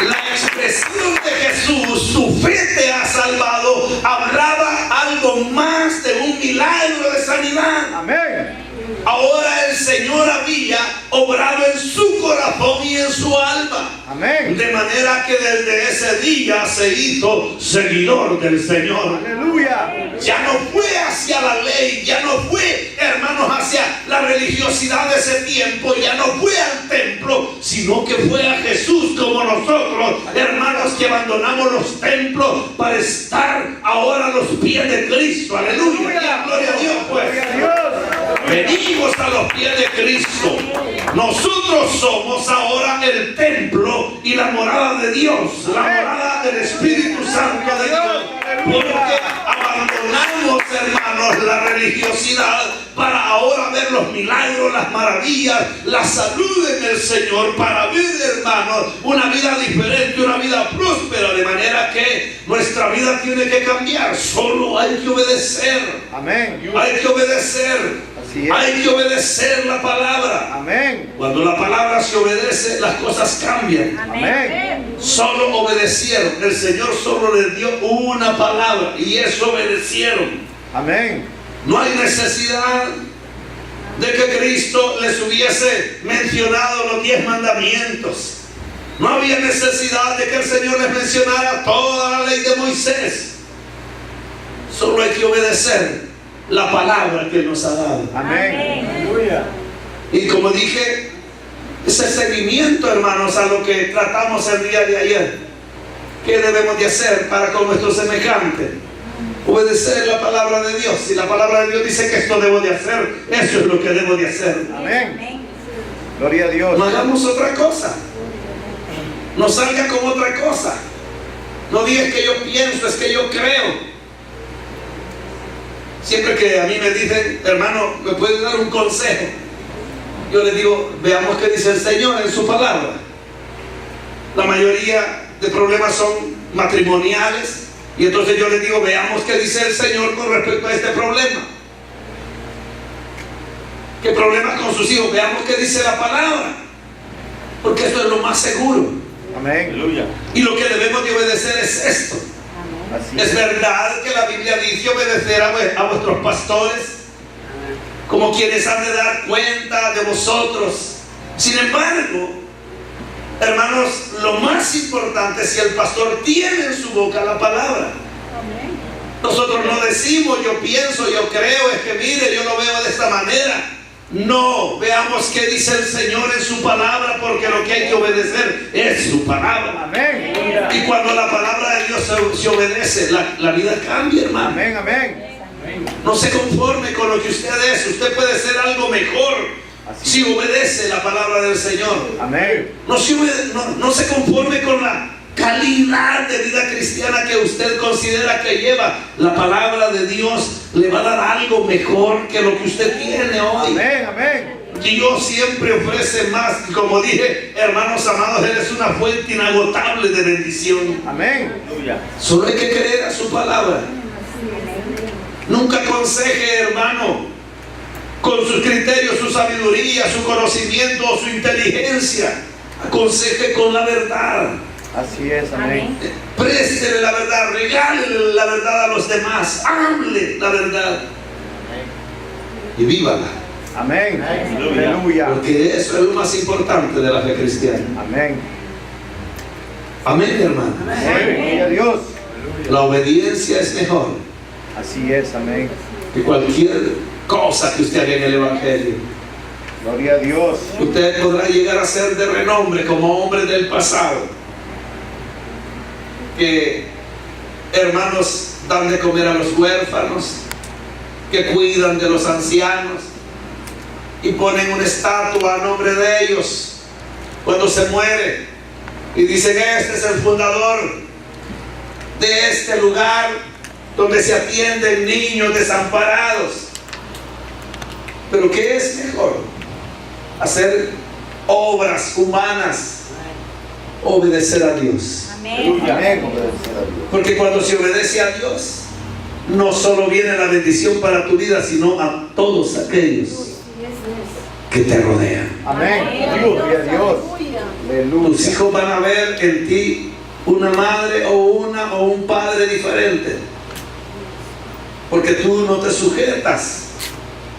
La expresión de Jesús, tu fe te ha salvado, hablaba algo más de un milagro de sanidad. Amén. Ahora el Señor había obrado en su corazón y en su alma. Amén. De manera que desde ese día se hizo seguidor del Señor. Aleluya. Ya no fue hacia la ley, ya no fue, hermanos, hacia la religiosidad de ese tiempo, ya no fue al templo, sino que fue a Jesús, como nosotros, hermanos, que abandonamos los templos para estar ahora a los pies de Cristo. Aleluya. Gloria a Dios, pues. Gloria a Dios. Venimos a los pies de Cristo. Nosotros somos ahora el templo y la morada de Dios, la morada del Espíritu Santo de Dios. Porque abandonamos, hermanos, la religiosidad para ahora ver los milagros, las maravillas, la salud en el Señor, para ver, hermanos, una vida diferente, una vida próspera, de manera que nuestra vida tiene que cambiar. Solo hay que obedecer. Amén. Hay que obedecer. Así es. Hay que obedecer la palabra. Amén. Cuando la palabra se obedece, las cosas cambian. Amén. Solo obedecieron. El Señor solo les dio una palabra y eso obedecieron. Amén. No hay necesidad de que Cristo les hubiese mencionado los 10 mandamientos. No había necesidad de que el Señor les mencionara toda la ley de Moisés. Solo hay que obedecer la palabra que Él nos ha dado. Amén. Aleluya. Y como dije, ese seguimiento, hermanos, a lo que tratamos el día de ayer. ¿Qué debemos de hacer para con nuestro semejante? Obedecer la palabra de Dios. Si la palabra de Dios dice que esto debo de hacer, eso es lo que debo de hacer. Amén. Gloria a Dios. No hagamos otra cosa. No salga con otra cosa. No digas que yo pienso, es que yo creo. Siempre que a mí me dicen, hermano, ¿me puede dar un consejo? Yo les digo, veamos qué dice el Señor en su palabra. La mayoría de problemas son matrimoniales. Y entonces yo les digo, veamos qué dice el Señor con respecto a este problema. ¿Qué problemas con sus hijos? Veamos qué dice la palabra. Porque esto es lo más seguro. Amén. Aleluya. Y lo que debemos de obedecer es esto. Así Es es. verdad que la Biblia dice obedecer a vuestros pastores como quienes han de dar cuenta de vosotros. Sin embargo, hermanos, lo más importante es si el pastor tiene en su boca la palabra. Nosotros no decimos yo pienso, yo creo, es que mire, yo lo veo de esta manera. No, veamos qué dice el Señor en su palabra, porque lo que hay que obedecer es su palabra. Amén. Y cuando la palabra de Dios se obedece, la vida cambia, hermano. Amén. Amén. No se conforme con lo que usted es. Usted puede ser algo mejor Así si obedece la palabra del Señor. Amén. No se conforme con la calidad de vida cristiana que usted considera que lleva. La palabra de Dios le va a dar algo mejor que lo que usted tiene hoy. Amén. Amén. Dios siempre ofrece más. Y como dije, hermanos amados, Él es una fuente inagotable de bendición. Amén. Solo hay que creer a su palabra. Nunca aconseje, hermano, con sus criterios, su sabiduría, su conocimiento o su inteligencia. Aconseje con la verdad. Así es. Amén. Préstele la verdad, regálele la verdad a los demás. Hable la verdad y vívala. Amén. Aleluya. Porque eso es lo más importante de la fe cristiana. Amén. Amén, hermano. Amén. Gloria a Dios. La obediencia es mejor Así es. Amén. que cualquier cosa que usted haga en el Evangelio. Gloria a Dios. Usted podrá llegar a ser de renombre como hombre del pasado, que, hermanos, dan de comer a los huérfanos, que cuidan de los ancianos y ponen una estatua a nombre de ellos cuando se muere y dicen: este es el fundador de este lugar donde se atienden niños desamparados. Pero ¿qué es mejor? Hacer obras humanas, obedecer a Dios. Amén. Amén. Porque cuando se obedece a Dios, no solo viene la bendición para tu vida, sino a todos aquellos que te rodean. Amén. Gloria a Dios. Tus Aleluya. hijos van a ver en ti una madre o un padre diferente, porque tú no te sujetas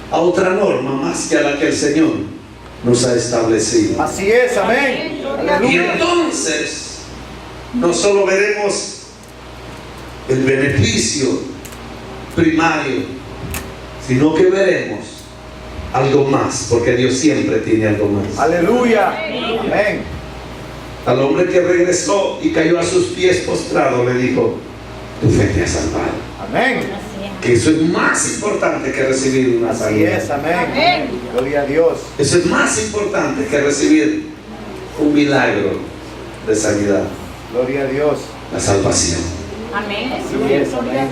a otra norma más que a la que el Señor nos ha establecido. Así es. Amén. Y Aleluya. entonces no solo veremos el beneficio primario, sino que veremos algo más, porque Dios siempre tiene algo más. Aleluya. Amén. Al hombre que regresó y cayó a sus pies postrado, le dijo: tu fe te ha salvado. Amén. Que eso es más importante que recibir una Así sanidad. es. Amén. Gloria a Dios. Eso es más importante que recibir un milagro de sanidad. Gloria a Dios. La salvación. Amén. Así es. Amén.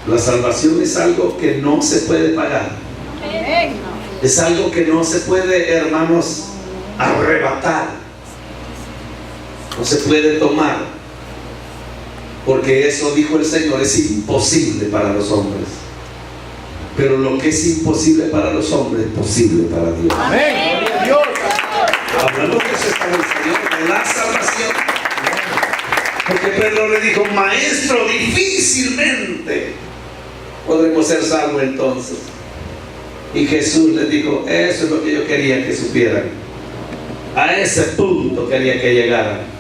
La salvación es algo que no se puede pagar. Amén. Es algo que no se puede, hermanos, arrebatar. No se puede tomar. Porque eso, dijo el Señor, es imposible para los hombres. Pero lo que es imposible para los hombres es posible para Dios. Amén. Gloria a Dios. Hablando que eso está en el Señor, de la salvación. Porque Pedro le dijo: maestro, difícilmente podremos ser salvos entonces. Y Jesús le dijo: eso es lo que yo quería que supieran. A ese punto quería que llegaran.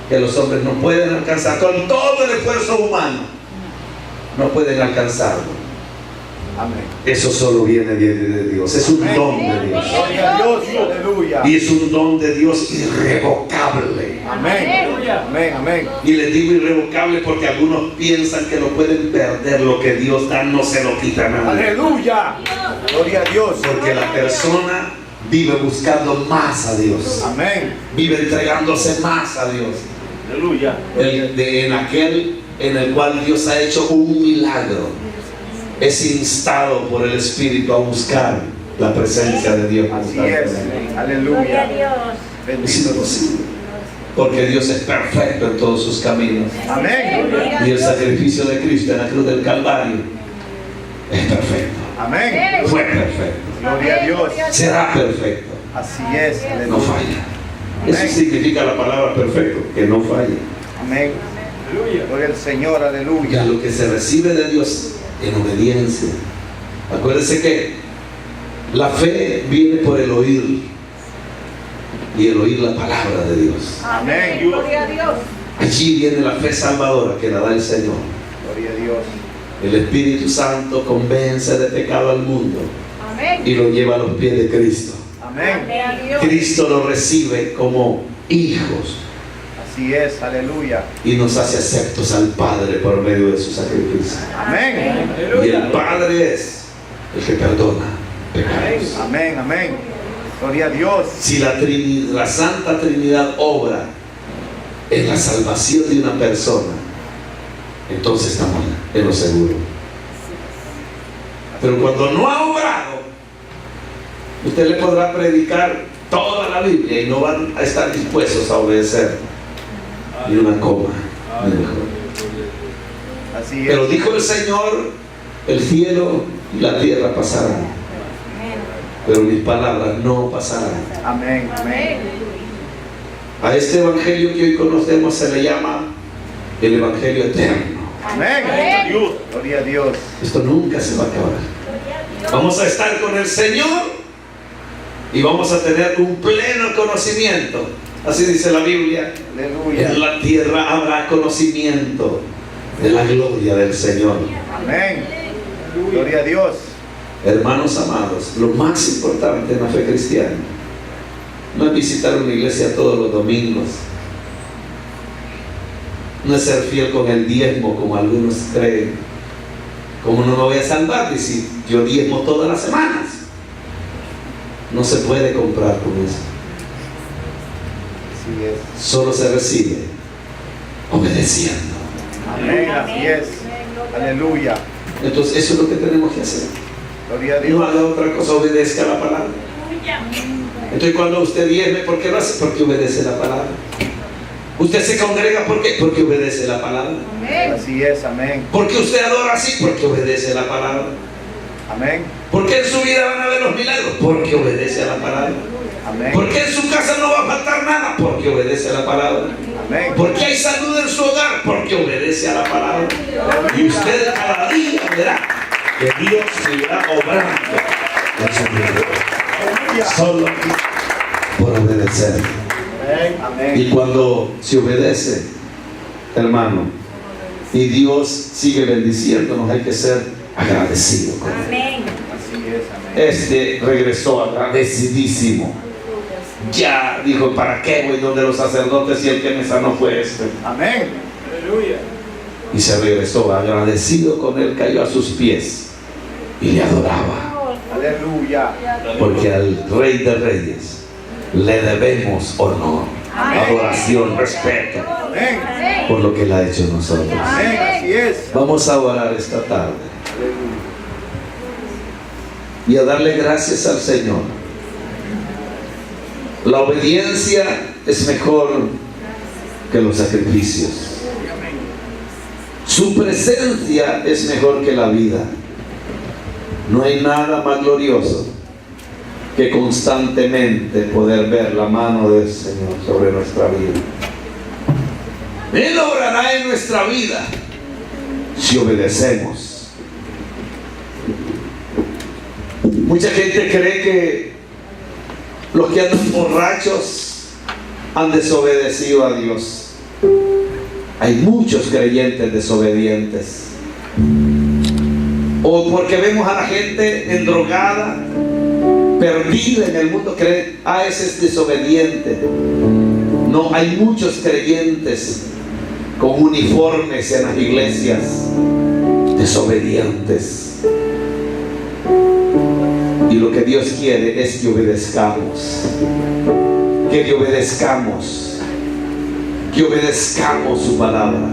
Que los hombres no pueden alcanzar, con todo el esfuerzo humano, no pueden alcanzarlo. Amén. Eso solo viene de Dios. Es un don de Dios. Gloria a Dios. Aleluya. Y es un don de Dios irrevocable. Amén. Amén. Amén. Y les digo irrevocable porque algunos piensan que lo pueden perder. Lo que Dios da no se lo quita a nadie. Aleluya. Gloria a Dios. Porque la persona vive buscando más a Dios. Amén. Vive entregándose más a Dios. Aleluya. En aquel en el cual Dios ha hecho un milagro, es instado por el Espíritu a buscar la presencia de Dios. Así es. Gloria a Aleluya. Dios. Es Bendito. imposible, porque Dios es perfecto en todos sus caminos. Amén. Y el sacrificio de Cristo en la cruz del Calvario es perfecto. Amén. Fue perfecto. Gloria a Dios. Será perfecto. Así es. No Aleluya. falla. Eso significa la palabra perfecto, que no falla. Amén. Gloria al Señor. Y a Aleluya. lo que se recibe de Dios en obediencia. Acuérdense que la fe viene por el oír, y el oír la palabra de Dios. Amén. Gloria a Dios. Allí viene la fe salvadora que la da el Señor. Gloria a Dios. El Espíritu Santo convence de pecado al mundo Amén. y lo lleva a los pies de Cristo. Amén. Gloria a Dios. Cristo lo recibe como hijos Así es. Aleluya. y nos hace aceptos al Padre por medio de su sacrificio. Amén. Y el Padre es el que perdona pecados. Amén. Amén. Gloria a Dios. Si la Santa Trinidad obra en la salvación de una persona, entonces estamos en lo seguro. Pero cuando no ha obrado, usted le podrá predicar toda la Biblia y no van a estar dispuestos a obedecer ni una coma, ni una jota. Así es. Pero dijo el Señor: el cielo y la tierra pasarán, pero mis palabras no pasarán. Amén. Amén. A este evangelio que hoy conocemos se le llama el evangelio eterno. Amén. Gloria a Dios. Esto nunca se va a acabar. Vamos a estar con el Señor y vamos a tener un pleno conocimiento. Así dice la Biblia: Aleluya. en la tierra habrá conocimiento de la gloria del Señor. Amén. Gloria a Dios. Hermanos amados, lo más importante en la fe cristiana no es visitar una iglesia todos los domingos, no es ser fiel con el diezmo como algunos creen. ¿Cómo no me voy a salvar? Y si yo diezmo todas las semanas, no se puede comprar con eso. Así es. Solo se recibe obedeciendo. Amén. Así es. Aleluya. Entonces eso es lo que tenemos que hacer. Gloria a No Dios. haga otra cosa, obedezca la palabra. Entonces cuando usted diezme, ¿por qué lo hace? Porque obedece la palabra. Usted se congrega, ¿por qué? Porque obedece la palabra. Amén. Así es, amén. ¿Por qué usted adora así? Porque obedece la palabra. Amén. ¿Por qué en su vida van a ver los milagros? Porque obedece a la palabra. Amén. ¿Por qué en su casa no va a faltar nada? Porque obedece a la palabra. Amén. ¿Por qué hay salud en su hogar? Porque obedece a la palabra. Y usted cada día verá que Dios seguirá obrando en su vida. Solo por obedecer. Amén. Y cuando se obedece, hermano, y Dios sigue bendiciéndonos, hay que ser agradecido con Él. Amén. Así es, amén. Este regresó agradecidísimo. Ya dijo, ¿para qué voy donde los sacerdotes si el que me sanó fue este? Amén. Aleluya. Y se regresó agradecido con él, cayó a sus pies y le adoraba. Aleluya. Porque al Rey de Reyes le debemos honor, adoración, respeto Amén. por lo que él ha hecho en nosotros. Amén. Así es. Vamos a orar esta tarde Aleluya. y a darle gracias al Señor. La obediencia es mejor que los sacrificios. Su presencia es mejor que la vida. No hay nada más glorioso que constantemente poder ver la mano del Señor sobre nuestra vida. Él obrará en nuestra vida si obedecemos. Mucha gente cree que los que andan borrachos han desobedecido a Dios. Hay muchos creyentes desobedientes. O porque vemos a la gente endrogada, perdida en el mundo, creen, ese es desobediente. No, hay muchos creyentes con uniformes en las iglesias, desobedientes. Y lo que Dios quiere es que obedezcamos. Que le obedezcamos. Que obedezcamos su palabra.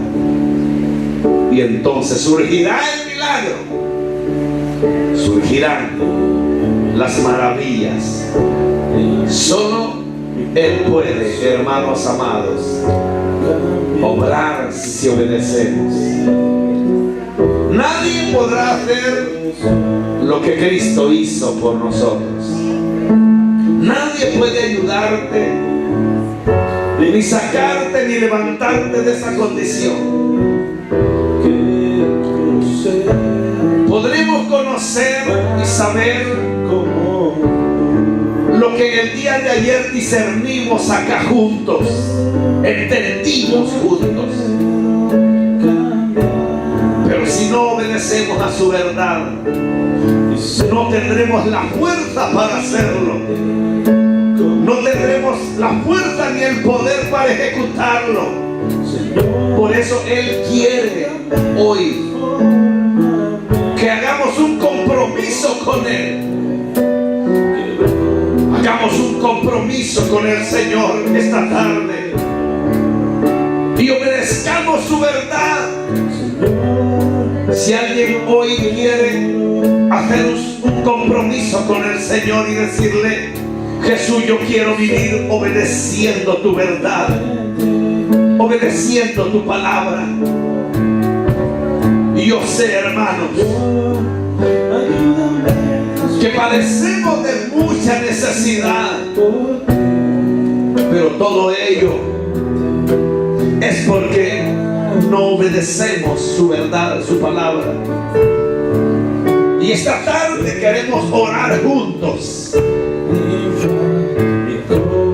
Y entonces surgirá el milagro. Surgirán las maravillas. Solo Él puede, hermanos amados, obrar si obedecemos. Nadie podrá hacer lo que Cristo hizo por nosotros. Nadie puede ayudarte, ni sacarte, ni levantarte de esa condición. Podremos conocer y saber lo que el día de ayer discernimos acá juntos, entendimos juntos. Pero si no obedecemos a su verdad, no tendremos la fuerza para hacerlo. No tendremos la fuerza ni el poder para ejecutarlo. Por eso Él quiere hoy que hagamos un compromiso con Él. Hagamos un compromiso con el Señor esta tarde y obedezcamos su verdad. Si alguien hoy quiere hacer un compromiso con el Señor y decirle: Jesús, yo quiero vivir obedeciendo tu verdad, obedeciendo tu palabra. Y yo sé, hermanos, que padecemos de mucha necesidad, pero todo ello es porque no obedecemos su verdad, su palabra. Y esta tarde queremos orar juntos.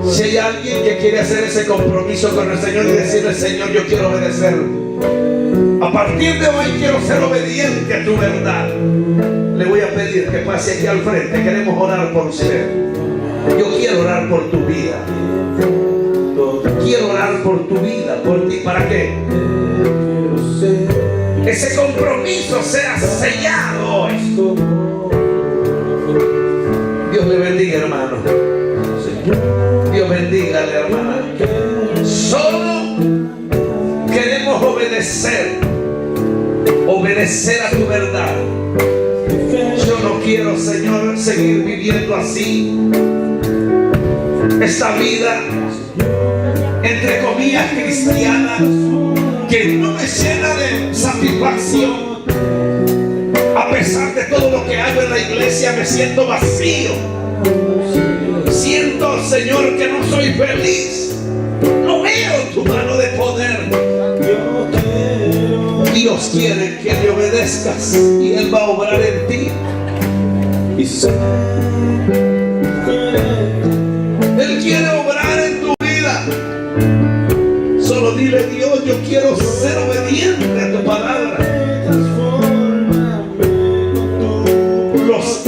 Si hay alguien que quiere hacer ese compromiso con el Señor y decirle: Señor, yo quiero obedecer. A partir de hoy quiero ser obediente a tu verdad. Le voy a pedir que pase aquí al frente. Queremos orar por usted. Yo quiero orar por tu vida. Quiero orar por tu vida, por ti. ¿Para qué? Ese compromiso sea sellado hoy. Dios le bendiga, hermano. Dios bendiga a la hermana. Solo queremos obedecer a tu verdad. Yo no quiero, Señor, seguir viviendo así esta vida entre comillas, cristiana, que no me llena de satisfacción. A pesar de todo lo que hago en la iglesia, me siento vacío. Siento, Señor, que no soy feliz. No veo tu mano de poder. Dios quiere que le obedezcas y Él va a obrar en ti. Él quiere obrar en tu vida. Solo dile: Dios, yo quiero ser obediente a tu palabra. Los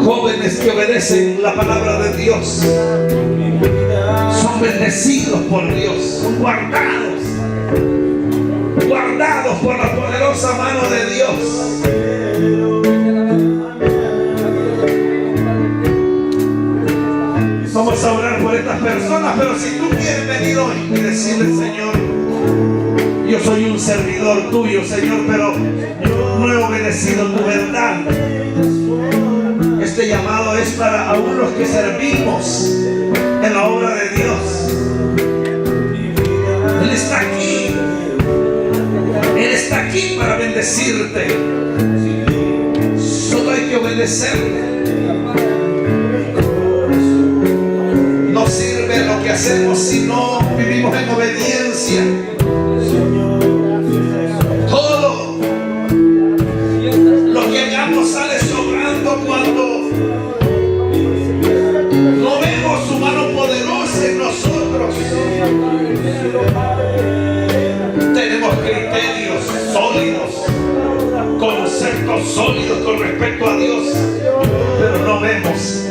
jóvenes que obedecen la palabra de Dios son bendecidos por Dios, son guardados por la poderosa mano de Dios. Vamos a orar por estas personas, pero si tú quieres venir hoy y decirle: Señor, yo soy un servidor tuyo, Señor, pero no he obedecido tu verdad. Este llamado es para aún los que servimos en la obra de Dios. Él está aquí. Él está aquí para bendecirte. Solo hay que obedecerle. No sirve lo que hacemos si no vivimos en obediencia. Todo lo que hagamos sale sobrando cuando no vemos su mano poderosa en nosotros. Tenemos criterios sólidos, conceptos sólidos con respecto a Dios, pero no vemos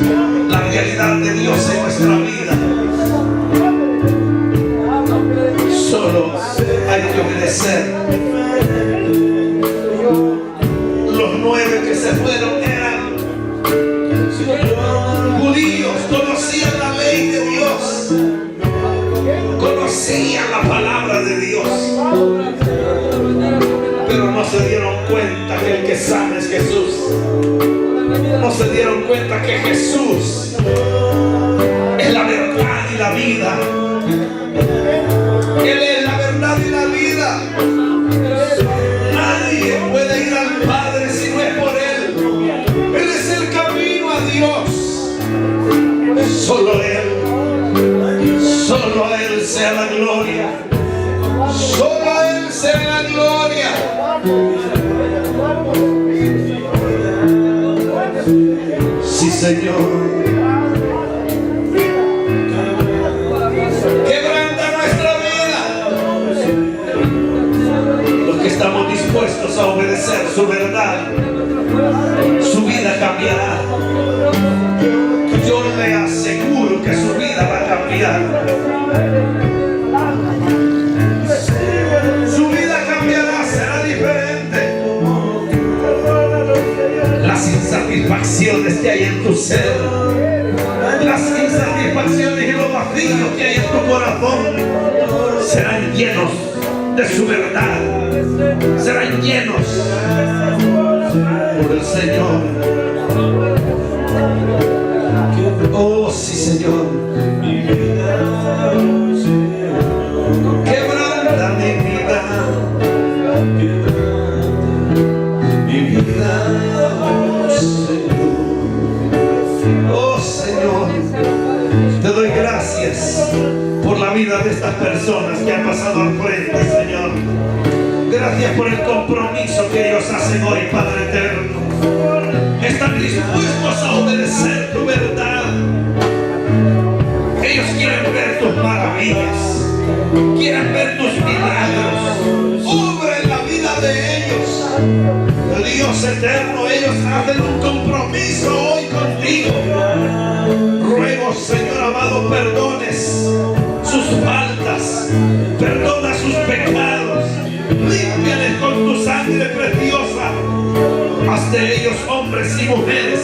la realidad de Dios en nuestra vida. Solo hay que obedecer. Los 9 que se fueron eran judíos, conocían la ley de Dios, conocían la palabra de Dios, pero no se dieron cuenta que el que sana es Jesús. No se dieron cuenta que Jesús es la verdad y la vida. Él es la verdad y la vida. Nadie puede ir al Padre si no es por Él. Él es el camino a Dios. Solo a Él sea la gloria. Solo a Él sea la gloria. Sí, Señor. Quebranta nuestra vida. Los que estamos dispuestos a obedecer su verdad, su vida cambiará. Yo le aseguro que su vida va a cambiar. Su vida cambiará, será diferente. Las insatisfacciones que hay en tu ser, las insatisfacciones y los vacíos que hay en tu corazón serán llenos de su verdad, serán llenos por el Señor. Oh, sí, Señor. Quebranta mi vida, oh Señor. Oh Señor, te doy gracias por la vida de estas personas que han pasado al frente, Señor. Gracias por el compromiso que ellos hacen hoy, Padre eterno. Están dispuestos a obedecer tu verdad. Ellos quieren ver tus maravillas, quieren ver tus milagros. Obra en la vida de ellos. Dios eterno, ellos hacen un compromiso hoy contigo. Ruego, Señor amado, perdones sus faltas, perdona sus pecados, límpiales con tu sangre preciosa. Haz de ellos hombres y mujeres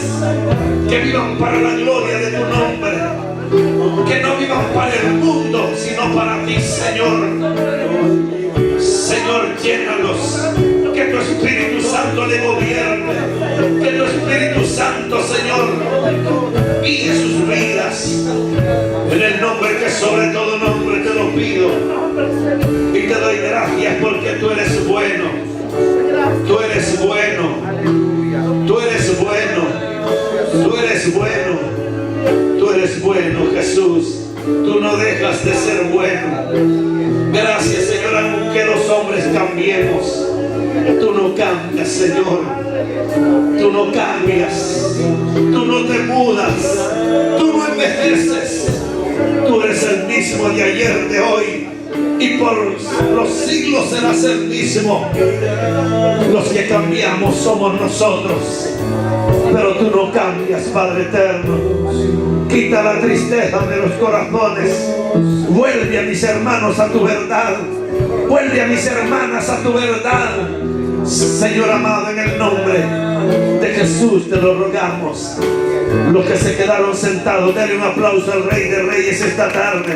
que vivan para la gloria de tu nombre, que no vivan para el mundo, sino para ti, Señor. Señor, llénalos, que tu Espíritu Santo le gobierne, que tu Espíritu Santo, Señor, guíe sus vidas. En el nombre que sobre todo nombre te lo pido. Y te doy gracias porque tú eres bueno. Tú eres bueno. Tú eres bueno. Tú eres bueno. Tú eres bueno, Jesús. Tú no dejas de ser bueno. Gracias, Señor, aunque los hombres cambiemos. Tú no cambias, Señor. Tú no cambias. Tú no te mudas. Tú no envejeces. Tú eres el mismo de ayer, de hoy y por los siglos serás el mismo. Los que cambiamos somos nosotros, pero tú no cambias, Padre eterno. Quita la tristeza de los corazones. Vuelve a mis hermanos a tu verdad. Vuelve a mis hermanas a tu verdad. Señor amado, en el nombre de Jesús te lo rogamos. Los que se quedaron sentados, denle un aplauso al Rey de Reyes esta tarde.